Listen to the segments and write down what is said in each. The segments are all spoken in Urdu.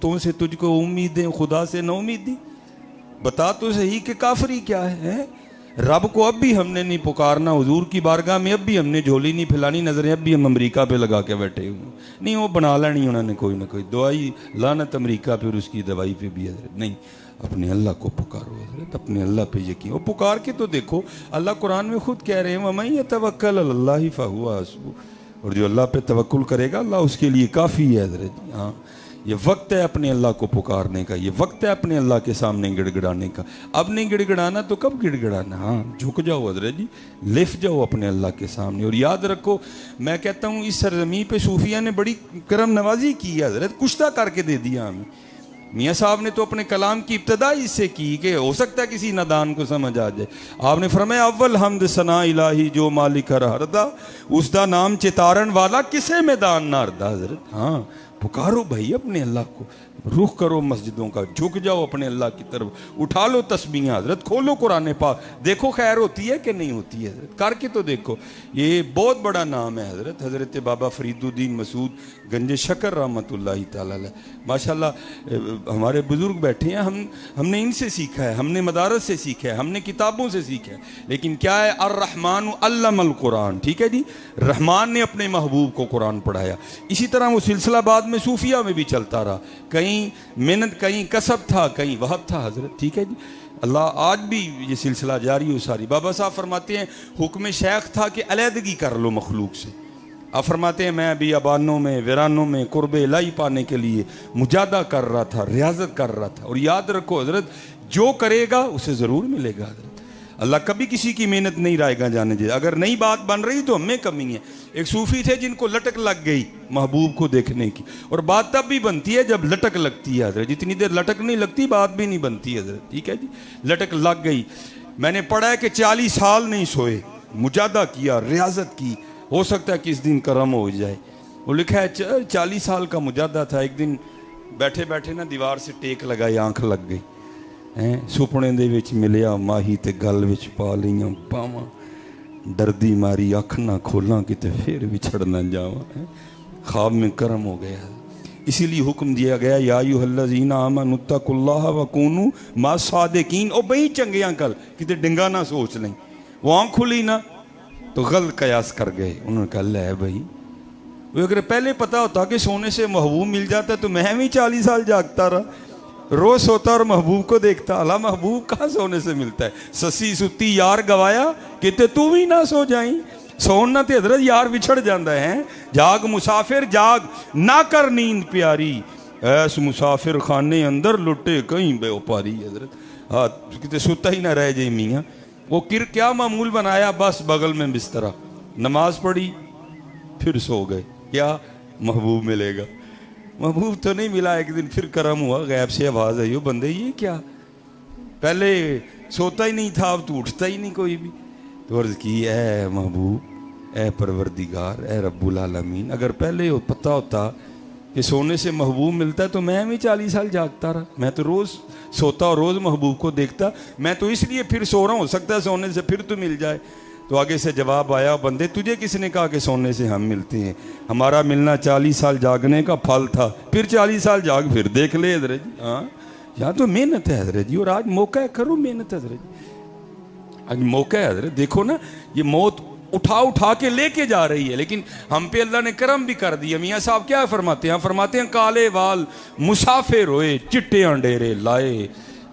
بتوں سے تجھ کو امیدیں خدا سے نہ امیدی. بتا تو صحیح کہ کافری کیا ہے. رب کو اب بھی ہم نے نہیں پکارنا, حضور کی بارگاہ میں اب بھی ہم نے جھولی نہیں پھیلانی, نظریں اب بھی ہم امریکہ پہ لگا کے بیٹھے ہوئے نہیں. وہ بنا لینی انہوں نے کوئی نہ کوئی دوائی, لعنت امریکہ پھر اس کی دوائی پہ بھی حضرت. نہیں, اپنے اللہ کو پکارو حضرت, اپنے اللہ پہ یقین. وہ پکار کے تو دیکھو, اللہ قرآن میں خود کہہ رہے ہیں وَمَن يَتَوَكَّلْ عَلَى اللَّهِ فَهُوَ حَسْبُهُ, اور جو اللہ پہ توکل کرے گا اللہ اس کے لیے کافی ہے حضرت. ہاں, یہ وقت ہے اپنے اللہ کو پکارنے کا, یہ وقت ہے اپنے اللہ کے سامنے گڑ گڑانے کا. اب نہیں گڑ گڑانا تو کب گڑ گڑانا؟ ہاں, جھک جاؤ حضرت جی, لف جاؤ اپنے اللہ کے سامنے. اور یاد رکھو, میں کہتا ہوں اس سرزمین پہ صوفیہ نے بڑی کرم نوازی کی ہے حضرت, کشتہ کر کے دے دیا ہمیں. میاں صاحب نے تو اپنے کلام کی ابتدا اس سے کی کہ ہو سکتا ہے کسی نادان کو سمجھ آ جائے. آپ نے فرمایا اول حمد ثنا الہی جو مالک ہر دا, اس دا نام چتارن والا کسے میدان نہ ہردا حضرت. ہاں, پکارو بھائی اپنے اللہ کو, رخ کرو مسجدوں کا, جھک جاؤ اپنے اللہ کی طرف, اٹھا لو تسبیحاں حضرت, کھولو قرآن پاک, دیکھو خیر ہوتی ہے کہ نہیں ہوتی ہے حضرت, کر کے تو دیکھو. یہ بہت بڑا نام ہے حضرت. حضرت بابا فرید الدین مسعود گنج شکر رحمۃ اللہ تعالی علیہ, ماشاءاللہ ہمارے بزرگ بیٹھے ہیں, ہم نے ان سے سیکھا ہے, ہم نے مدارس سے سیکھا ہے, ہم نے کتابوں سے سیکھا ہے. لیکن کیا ہے, الرحمن علم القرآن, ٹھیک ہے جی, رحمان نے اپنے محبوب کو قرآن پڑھایا. اسی طرح وہ سلسلہ بعد میں صوفیہ میں بھی چلتا رہا, کہیں محنت, کہیں کسب تھا, کہیں وہب تھا حضرت. ٹھیک ہے جی, اللہ آج بھی یہ سلسلہ جاری ہو ساری. بابا صاحب فرماتے ہیں حکم شیخ تھا کہ علیحدگی کر لو مخلوق سے. آپ فرماتے ہیں میں ابھی ابانوں میں ویرانوں میں قرب الہی پانے کے لیے مجاہدہ کر رہا تھا, ریاضت کر رہا تھا. اور یاد رکھو حضرت, جو کرے گا اسے ضرور ملے گا حضرت. اللہ کبھی کسی کی محنت نہیں رائے گا جانے دے. اگر نئی بات بن رہی تو ہمیں کمی ہے. ایک صوفی تھے جن کو لٹک لگ گئی محبوب کو دیکھنے کی, اور بات تب بھی بنتی ہے جب لٹک لگتی ہے حضرت. جتنی دیر لٹک نہیں لگتی بات بھی نہیں بنتی حضرت. ٹھیک ہے جی, لٹک لگ گئی. میں نے پڑھا ہے کہ 40 سال نہیں سوئے, مجاہدہ کیا, ریاضت کی, ہو سکتا ہے کہ اس دن کرم ہو جائے. وہ لکھا ہے 40 سال کا مجاہدہ تھا. ایک دن بیٹھے بیٹھے نا دیوار سے ٹیک لگائی, آنکھ لگ گئی. سپنے دے وچ ملیا ماہی تے گل وچ پا لیاں باواں, ڈردی ماری اکھ نہ کھولاں کتے پھر بچھڑ نہ جاواں. خواب میں کرم ہو گیا. اسی لیے حکم دیا گیا یا ایھا الذین آمنوا اتقوا اللہ وکونوا مع الصادقین. او بھئی چنگیاں کل کتے ڈنگا نہ سوچ لیں. وہ آنکھ کھلی نا تو غلط قیاس کر گئے. انہوں نے کہا لے بھائی, وہ اگر پہلے پتا ہوتا کہ سونے سے محبوب مل جاتا تو میں بھی 40 سال جاگتا رہا, روز سوتا اور محبوب کو دیکھتا. اللہ محبوب کہاں سونے سے ملتا ہے. سسی ستی یار گوایا کہتے تو بھی نہ سو جائیں. سونا تے حضرت یار بچھڑ جاندہ ہے. جاگ مسافر جاگ نہ کر نیند پیاری, ایس مسافر خانے اندر لٹے کہیں بے اوپاری حضرت. ہاں کہتے سوتا ہی نہ رہ جائیں میاں. وہ کیا معمول بنایا, بس بغل میں بسترا, نماز پڑھی پھر سو گئے. کیا محبوب ملے گا؟ محبوب تو نہیں ملا. ایک دن پھر کرم ہوا, غیب سے آواز آئی, ہو بندے یہ کیا, پہلے سوتا ہی نہیں تھا اب تو اٹھتا ہی نہیں کوئی بھی. تو عرض کی اے محبوب, اے پروردگار, اے رب العالمین, اگر پہلے پتہ ہوتا کہ سونے سے محبوب ملتا ہے تو میں بھی 40 سال جاگتا رہا. میں تو روز سوتا اور روز محبوب کو دیکھتا. میں تو اس لیے پھر سو رہا ہوں, ہو سکتا ہے سونے سے پھر تو مل جائے. تو آگے سے جواب آیا, بندے تجھے کس نے کہا کہ سونے سے ہم ملتے ہیں, ہمارا ملنا 40 سال جاگنے کا پھل تھا. پھر 40 سال جاگ پھر دیکھ لے حضرت جی. ہاں یہاں تو محنت ہے حضرت جی, اور آج موقع ہے, کرو محنت حضرت جی. آج موقع ہے حضرت. دیکھو نا یہ موت اٹھا کے لے کے جا رہی ہے, لیکن ہم پہ اللہ نے کرم بھی کر دیا. میاں صاحب کیا فرماتے ہیں, فرماتے ہیں کالے وال مسافر ہوئے چٹے ڈیرے لائے,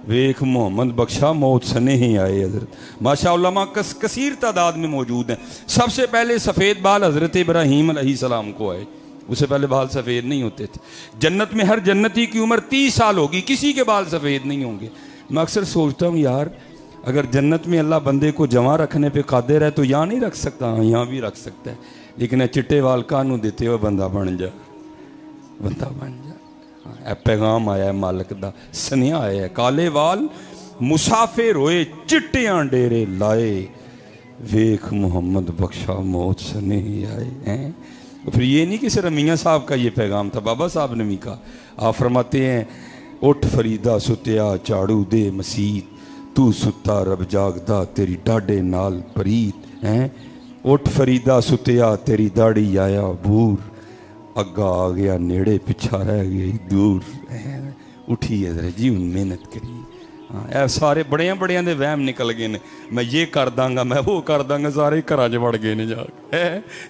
ویکھ محمد بخشا موت سنے ہی آئے. حضرت ماشاء علماء کثیر تعداد میں موجود ہیں. سب سے پہلے سفید بال حضرت ابراہیم علیہ السلام کو آئے, اس سے پہلے بال سفید نہیں ہوتے تھے. جنت میں ہر جنتی کی عمر 30 سال ہوگی, کسی کے بال سفید نہیں ہوں گے. میں اکثر سوچتا ہوں یار اگر جنت میں اللہ بندے کو جمع رکھنے پہ قادر ہے تو یہاں نہیں رکھ سکتا, یہاں بھی رکھ سکتا ہے. لیکن چٹے وال کانوں دیتے ہوئے بندہ بن جا, بندہ بن جا. اے پیغام آیا ہے مالک دا, سنیا آیا ہے, کالے وال مسافر ہوئے چٹیاں ڈیرے لائے, ویکھ محمد بخشا موت سنے ہی آئے ہیں. پھر یہ نہیں کہ صرف میاں صاحب کا یہ پیغام تھا, بابا صاحب نے بھی کہا. آپ فرماتے ہیں اٹھ فریدہ ستیا جھاڑو دے مسیت, تو ستا رب جاگدا تیری ڈاڈے نال پریت ہیں. اٹھ فریدہ ستیا تیری داڑھی آیا بور, اگا آ گیا نیڑے پچھا رہ گئی دور. اٹھی حضرت جی محنت کری. ہاں سارے بڑیاں بڑیاں دے وہم نکل گئے نے, میں یہ کر داں گا میں وہ کر داں گا, سارے گھراں 'چ وڑ گئے نے جا کے.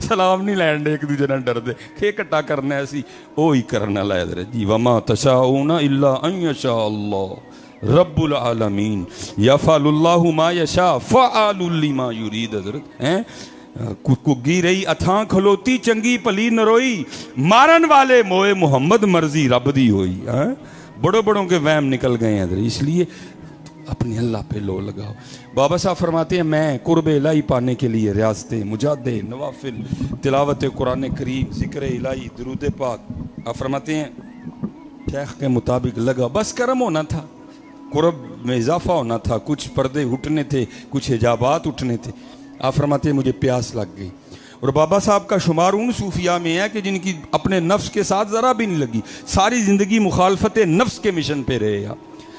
سلام نہیں لین دے ایک دوجے نال ڈردے کہ کٹا کرنا ہے اسی وہی کرنا لا حضرت جی. وما تشاؤون الا ان یشاء اللہ رب العالمین یفعل اللہ ما یشاء فعال لما یرید. حضرت کگی رہی اتھاں کھلوتی چنگی پلی نروئی مارن والے موئے محمد مرضی رب دی ہوئی. بڑوں بڑوں کے وہم نکل گئے ہیں حضرت, اس لیے اپنے اللہ پہ لو لگاؤ. بابا صاحب فرماتے ہیں میں قرب الہی پانے کے لیے ریاضتیں, مجاہدے, نوافل, تلاوت قرآن کریم, ذکر الہی, درود پاک, آپ فرماتے ہیں شیخ کے مطابق لگا. بس کرم ہونا تھا, قرب میں اضافہ ہونا تھا, کچھ پردے اٹھنے تھے, کچھ حجابات اٹھنے تھے. آپ فرماتے ہیں مجھے پیاس لگ گئی. اور بابا صاحب کا شمار ان صوفیاء میں ہے کہ جن کی اپنے نفس کے ساتھ ذرا بھی نہیں لگی, ساری زندگی مخالفت نفس کے مشن پہ رہے.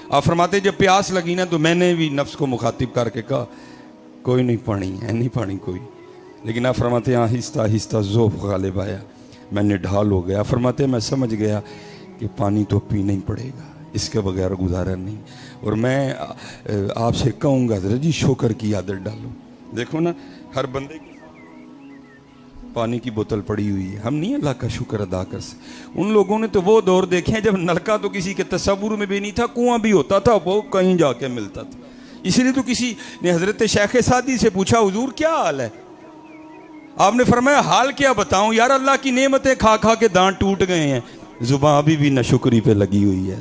آپ فرماتے جب پیاس لگی نا تو میں نے بھی نفس کو مخاطب کر کے کہا کوئی نہیں پانی ہے, نہیں پانی کوئی. لیکن آپ فرماتے ہیں آہستہ آہستہ ذوق غالب آیا, میں نے ڈھال ہو گیا. فرماتے ہیں میں سمجھ گیا کہ پانی تو پینا ہی پڑے گا, اس کے بغیر گزارا نہیں. اور میں آپ سے کہوں گا حضرت جی شکر کی عادت ڈالو. دیکھو نا ہر بندے کی پانی کی بوتل پڑی ہوئی ہے, ہم نہیں اللہ کا شکر ادا کر سکتے. ان لوگوں نے تو وہ دور دیکھے ہیں جب نلکا تو کسی کے تصور میں بھی نہیں تھا, کنواں بھی ہوتا تھا وہ کہیں جا کے ملتا تھا. اس لیے تو کسی نے حضرت شیخ سعدی سے پوچھا حضور کیا حال ہے؟ آپ نے فرمایا حال کیا بتاؤں یار, اللہ کی نعمتیں کھا کھا کے دانت ٹوٹ گئے ہیں, زبان ابھی بھی ناشکری پہ لگی ہوئی ہے.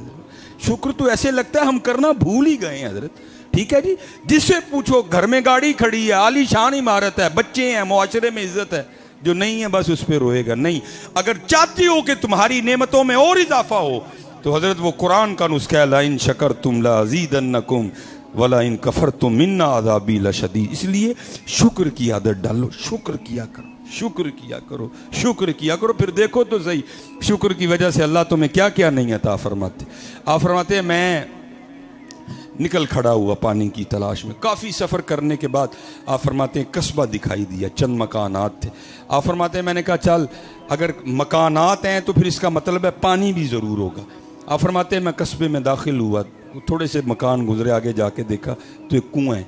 شکر تو ایسے لگتا ہے ہم کرنا بھول ہی گئے ہیں حضرت. ٹھیک ہے جی, جس سے پوچھو گھر میں گاڑی کھڑی ہے, عالی شان عمارت ہے, بچے ہیں, معاشرے میں عزت ہے, جو نہیں ہے بس اس پہ روئے گا. نہیں, اگر چاہتی ہو کہ تمہاری نعمتوں میں اور اضافہ ہو تو حضرت وہ قرآن کا نسخہ ہے لَإِن شَكَرْتُمْ لَأَزِيدَنَّكُمْ وَلَإِن كَفَرْتُمْ إِنَّ عَذَابِي لَشَدِيدٌ. اس لیے شکر کی عادت ڈالو, شکر کیا کرو, شکر کیا کرو, شکر کیا کرو. پھر دیکھو تو صحیح شکر کی وجہ سے اللہ تمہیں کیا کیا نہیں عطا فرماتے. آپ فرماتے ہیں میں نکل کھڑا ہوا پانی کی تلاش میں, کافی سفر کرنے کے بعد آپ فرماتے ہیں قصبہ دکھائی دیا, چند مکانات تھے. آپ فرماتے ہیں میں نے کہا چل اگر مکانات ہیں تو پھر اس کا مطلب ہے پانی بھی ضرور ہوگا. آپ فرماتے ہیں میں قصبے میں داخل ہوا, تھوڑے سے مکان گزرے, آگے جا کے دیکھا تو ایک کنواں ہے.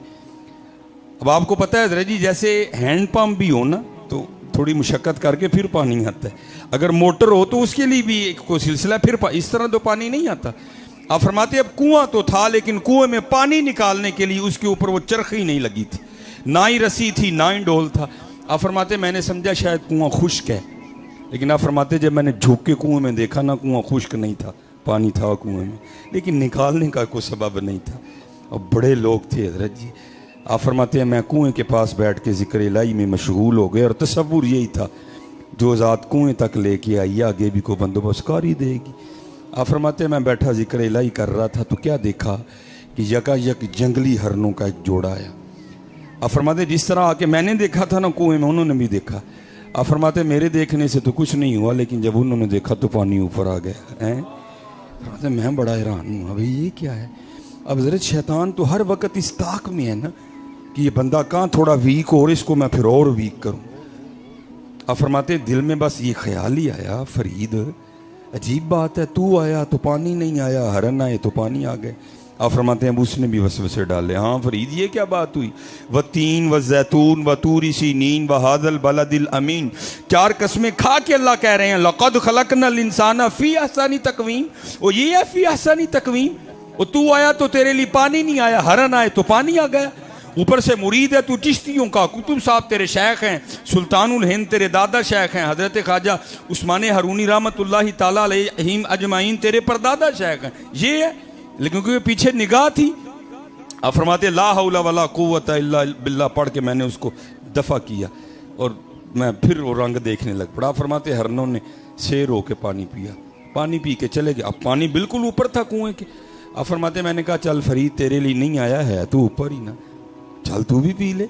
اب آپ کو پتہ ہے حضرت جی جیسے ہینڈ پمپ بھی ہو نا تو تھوڑی مشقت کر کے پھر پانی آتا ہے, اگر موٹر ہو تو اس کے لیے بھی ایک کوئی سلسلہ, پھر اس طرح تو پانی نہیں آتا. آپ فرماتے ہیں اب کنواں تو تھا لیکن کنویں میں پانی نکالنے کے لیے اس کے اوپر وہ چرخی نہیں لگی تھی, نہ ہی رسی تھی, نہ ہی ڈول تھا. آپ فرماتے ہیں میں نے سمجھا شاید کنواں خشک ہے, لیکن آپ فرماتے ہیں جب میں نے جھک کے کنویں میں دیکھا نا کنواں خشک نہیں تھا, پانی تھا کنویں میں, لیکن نکالنے کا کوئی سبب نہیں تھا. اور بڑے لوگ تھے حضرت جی. آپ فرماتے ہیں میں کنویں کے پاس بیٹھ کے ذکر الہی میں مشغول ہو گئے, اور تصور یہی تھا جو ذات کنویں تک لے کے آئی آگے بھی کوئی بندوبست کر ہی دے گی. آپ فرماتے ہیں میں بیٹھا ذکر الہی کر رہا تھا تو کیا دیکھا کہ یکا یک جنگلی ہرنوں کا ایک جوڑا آیا. آپ فرماتے ہیں جس طرح آ کے میں نے دیکھا تھا نا کنویں میں, انہوں نے بھی دیکھا. آپ فرماتے ہیں میرے دیکھنے سے تو کچھ نہیں ہوا, لیکن جب انہوں نے دیکھا تو پانی اوپر آ گیا. فرماتے ہیں میں بڑا حیران ہوں, ابھی یہ کیا ہے. اب حضرت شیطان تو ہر وقت اس طاق میں ہے نا کہ یہ بندہ کہاں تھوڑا ویک ہو اور اس کو میں پھر اور ویک کروں. آپ فرماتے ہیں دل میں بس یہ خیال ہی آیا, فرید عجیب بات ہے, تو آیا تو پانی نہیں آیا, ہرن آئے تو پانی آ گئے. آپ فرماتے ہیں اب اس نے بھی وسوسے ڈالے, ہاں فرید یہ کیا بات ہوئی. وَالتِّينِ وَالزَّيْتُونِ وَطُورِ سِينِينَ وَهَذَا الْبَلَدِ الْأَمِينَ, 4 قسمیں کھا کے اللہ کہہ رہے ہیں لَقَدْ خَلَقْنَا الْإِنسَانَ فِي أَحْسَنِ تَقْوِيمٍ. وہ یہ ہے فی احسن تقویم, وہ تو آیا تو تیرے لیے پانی نہیں آیا, ہرن آئے تو پانی آ گیا. اوپر سے مرید ہے تو چشتیوں کا, کتب صاحب تیرے شیخ ہیں, سلطان الہند تیرے دادا شیخ ہیں, حضرت خواجہ عثمان ہارونی رحمۃ اللہ تعالیٰ علیہم اجمعین تیرے پردادا شیخ ہیں. یہ ہے لیکن کیونکہ پیچھے نگاہ تھی. آپ فرماتے لا حول ولا قوت الا باللہ پڑھ کے میں نے اس کو دفع کیا اور میں پھر وہ رنگ دیکھنے لگ پڑا. فرماتے ہرنوں نے شیر ہو کے پانی پیا, پانی پی کے چلے گئے. اب پانی بالکل اوپر تھا کنویں کے. آپ فرماتے میں نے کہا چل فرید تیرے لیے نہیں آیا ہے تو اوپر ہی نا, چل تو بھی پی لے.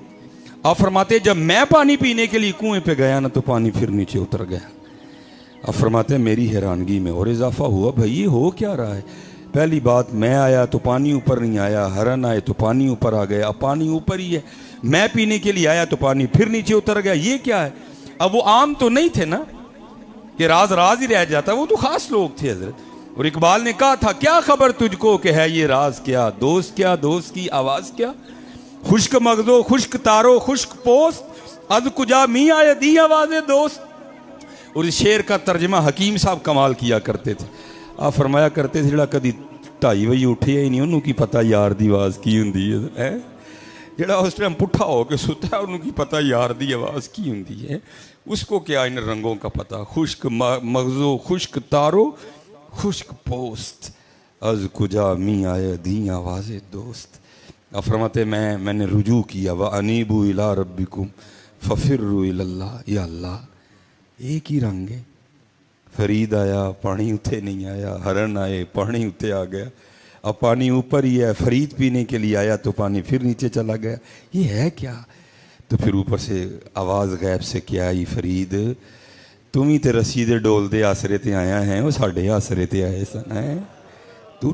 آپ فرماتے جب میں پانی پینے کے لیے کنویں پہ گیا نا تو پانی پھر نیچے اتر گیا. آپ فرماتے میری حیرانگی میں اور اضافہ ہوا, بھائی یہ ہو کیا رہا ہے. پہلی بات میں آیا تو پانی اوپر نہیں آیا, ہرن آئے تو پانی اوپر آ گیا, اب پانی اوپر ہی ہے. میں پینے کے لیے آیا تو پانی پھر نیچے اتر گیا, یہ کیا ہے. اب وہ عام تو نہیں تھے نا کہ راز راز ہی رہ جاتا, وہ تو خاص لوگ تھے حضرت. اور اقبال نے کہا تھا کیا خبر تجھ کو کہ ہے یہ راز کیا، دوست کیا، دوست کی آواز کیا، خشک مغزو خشک تارو خشک پوست از کجا می آئے دی آواز دوست۔ اور اس شعر کا ترجمہ حکیم صاحب کمال کیا کرتے تھے، آپ فرمایا کرتے تھے جڑا کدی 2:30 بجے اٹھیا ہی نہیں انہوں کی پتہ یار دی آواز کی ہوندی ہے، جڑا اس ٹائم پٹھا ہو کے ستا ہے انہوں کی پتہ یار دی آواز کی ہوندی ہے، اس کو کیا ان رنگوں کا پتہ، خشک مغزو خشک تارو خشک پوست از کجا می آئے دی آواز دوست۔ آپ فرماتے میں نے رجوع کیا وَأَنِيبُوا إِلَىٰ رَبِّكُمْ فَفِرُّوا إِلَى اللَّهِ، یا اللہ ایک ہی رنگ ہے، فرید آیا پانی اتھے نہیں آیا، ہرن آئے پانی اتھے آ گیا، اب پانی اوپر ہی ہے، فرید پینے کے لیے آیا تو پانی پھر نیچے چلا گیا، یہ ہے کیا؟ تو پھر اوپر سے آواز غیب سے کیا آئی، فرید تم ہی تے رسید ڈول دے آسرے تے آیا ہیں، وہ ساڑھے آسرے تے آئے سن ہیں تو